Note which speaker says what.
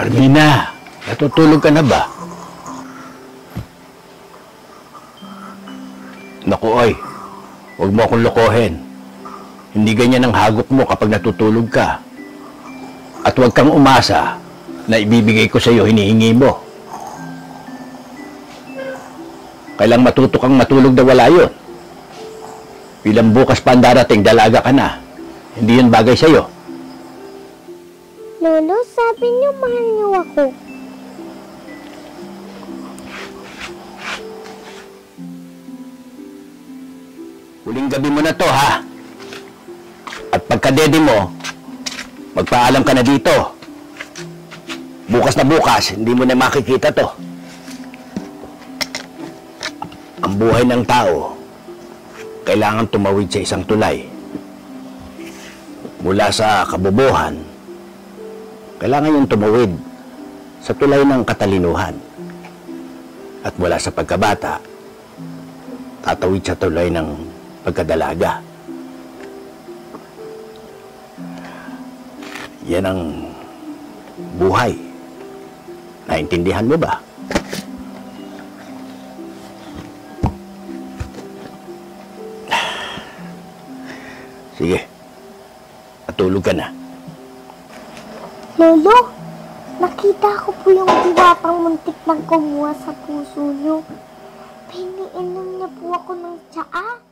Speaker 1: Carmina, natutulog ka na ba? Naku, oy, huwag mo akong lokohin. Hindi ganyan ang hagok mo kapag natutulog ka. At huwag kang umasa na ibibigay ko sa iyo hinihingi mo. Kailang matuto kang matulog na wala yun. Bilang bukas pa ang darating, dalaga ka na. Hindi yun bagay sa iyo.
Speaker 2: Lolo, sabi niyo mahal niyo ako.
Speaker 1: Huling gabi mo na to, ha? At pagkadede mo, magpaalam ka na dito. Bukas na bukas, hindi mo na makikita to. Ang buhay ng tao, kailangan tumawid sa isang tulay. Mula sa kabobohan, kailangan yung tumawid sa tulay ng katalinuhan. At mula sa pagkabata, tatawid sa tulay ng pagkadalaga. Yan ang buhay. Naintindihan mo ba? Sige, matulog ka na.
Speaker 2: Lolo, nakita ko po yung diwapang muntik nang kumuha sa puso niyo. Piniinom niya po ako ng tsaa.